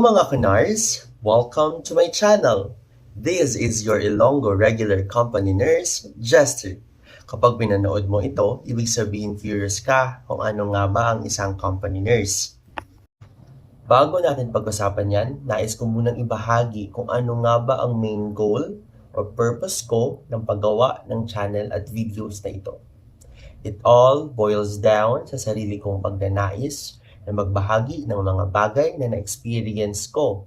mga Kunars! Welcome to my channel! This is your Ilonggo regular company nurse, Jester. Kapag pinanood mo ito, ibig sabihin curious ka kung ano nga ba ang isang company nurse. Bago natin pag-usapan yan, nais ko munang ibahagi kung ano nga ba ang main goal o purpose ko ng paggawa ng channel at videos na ito. It all boils down sa sarili kong pagnanais na magbahagi ng mga bagay na na-experience ko,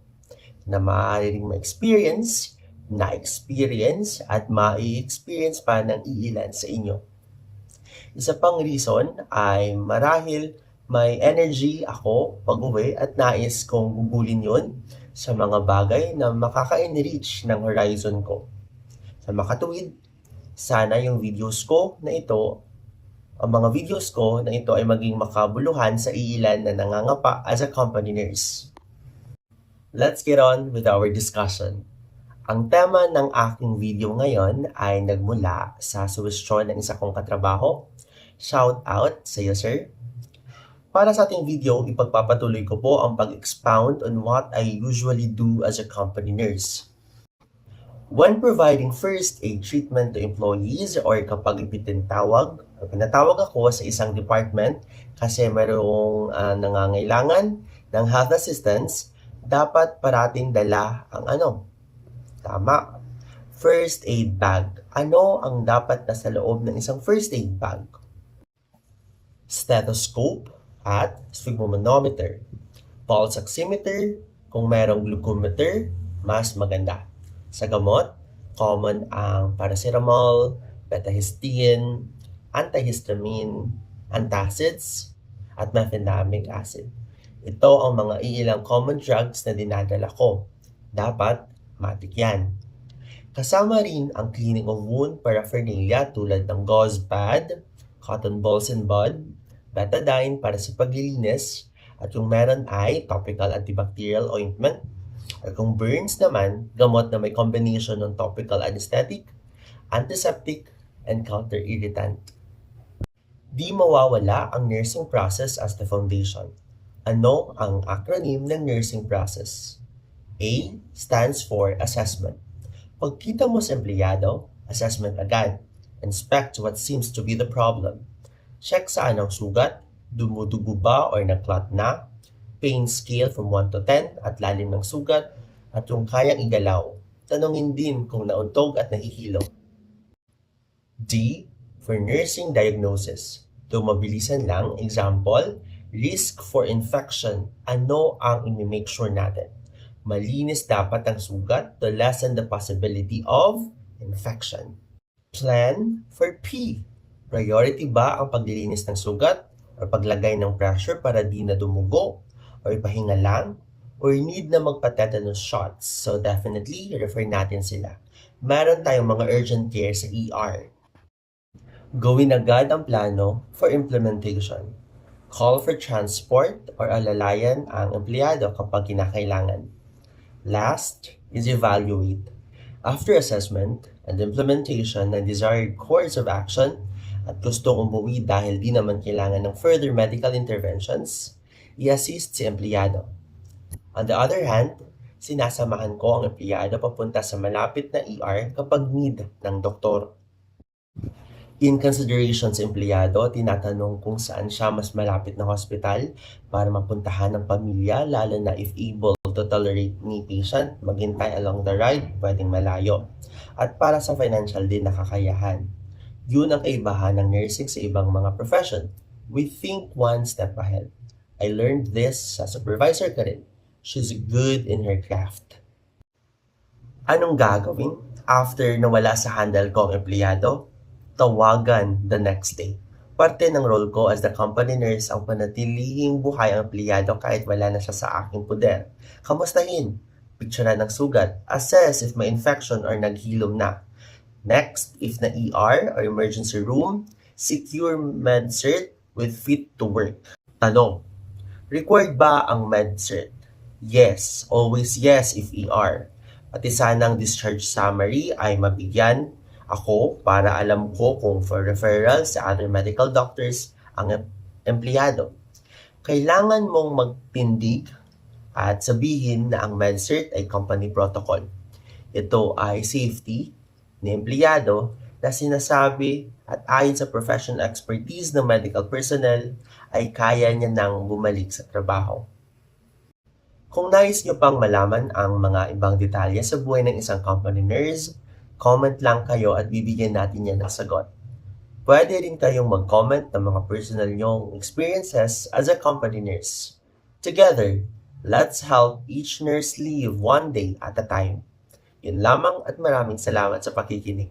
na maaaring ma-experience, na-experience, at ma-experience pa ng iilan sa inyo. Isa pang reason ay marahil may energy ako pag-uwi at nais kong gugulin yun sa mga bagay na makaka-enrich ng horizon ko. Sa makatuwid, sana yung videos ko na ito ang mga videos ko na ito ay maging makabuluhan sa iilan na nangangapa as a company nurse. Let's get on with our discussion. Ang tema ng aking video ngayon ay nagmula sa suwestyon ng isa kong katrabaho. Shout out sa iyo, sir. Para sa ating video, ipagpapatuloy ko po ang pag-expound on what I usually do as a company nurse. When providing first aid treatment to employees or kapag ipinatawag ako sa isang department kasi mayroong nangangailangan ng health assistance, dapat parating dala ang Tama. First aid bag. Ano ang dapat nasa loob ng isang first aid bag? Stethoscope at sphygmomanometer. Pulse oximeter, kung mayroong glucometer, mas maganda. Sa gamot, common ang paracetamol, betahistine, antihistamine, antacids, at mefenamic acid. Ito ang mga ilang common drugs na dinadala ko. Dapat matik yan. Kasama rin ang cleaning of wound paraphernalia tulad ng gauze pad, cotton balls and bud, betadine para sa paglilinis, at kung meron ay topical antibacterial ointment. At kung burns naman, gamot na may combination ng topical anesthetic, antiseptic, and counter-irritant. Di mawawala ang nursing process as the foundation. Ano ang acronym ng nursing process? A stands for assessment. Pagkita mo sa empleyado, assessment agad. Inspect what seems to be the problem. Check saan ang sugat, dumudugo ba or nag-clot na, pain scale from 1 to 10 at lalim ng sugat, at kung kayang igalaw. Tanungin din kung nauntog at nahihilo. D for nursing diagnosis. Ito mabilisan lang. Example, risk for infection. Ano ang i-make sure natin? Malinis dapat ang sugat to lessen the possibility of infection. Plan for P. Priority ba ang paglilinis ng sugat o paglagay ng pressure para di na dumugo o ipahinga lang or need na magpa-tetanus shots? So definitely, refer natin sila. Meron tayong mga urgent care sa ER. Gawin agad ang plano for implementation. Call for transport or alalayan ang empleyado kapag kinakailangan. Last is evaluate. After assessment and implementation ng desired course of action at gustong umuwi dahil di naman kailangan ng further medical interventions, i-assist si empleyado. On the other hand, sinasamahan ko ang empleyado papunta sa malapit na ER kapag need ng doktor. In consideration sa empleyado, tinatanong kung saan siya mas malapit na hospital para mapuntahan ng pamilya, lalo na if able to tolerate ni patient, maghintay along the ride, pwedeng malayo. At para sa financial din nakakayahan. Yun ang kaibahan ng nursing sa ibang mga profession. We think one step ahead. I learned this sa supervisor ko rin. She's good in her craft. Anong gagawin after nawala sa handle ko ang empleyado? Tawagan the next day. Parte ng role ko as the company nurse ang panatilihing buhay ang empleyado kahit wala na siya sa aking puder. Kamustahin? Picturean ng sugat. Assess if may infection or naghilom na. Next, if na ER or emergency room, secure med cert with fit to work. Tanong, required ba ang med cert? Yes, always yes if ER. Pati sanang discharge summary ay mabigyan ako para alam ko kung for referral sa other medical doctors ang empleyado. Kailangan mong magtindig at sabihin na ang MedCert ay company protocol. Ito ay safety ni empleyado na sinasabi at ayon sa professional expertise ng medical personnel ay kaya niya nang bumalik sa trabaho. Kung nais niyo pang malaman ang mga ibang detalye sa buhay ng isang company nurse, comment lang kayo at bibigyan natin yan ng sagot. Pwede rin kayong mag-comment ng mga personal nyong experiences as a company nurse. Together, let's help each nurse live one day at a time. Yun lamang at maraming salamat sa pakikinig.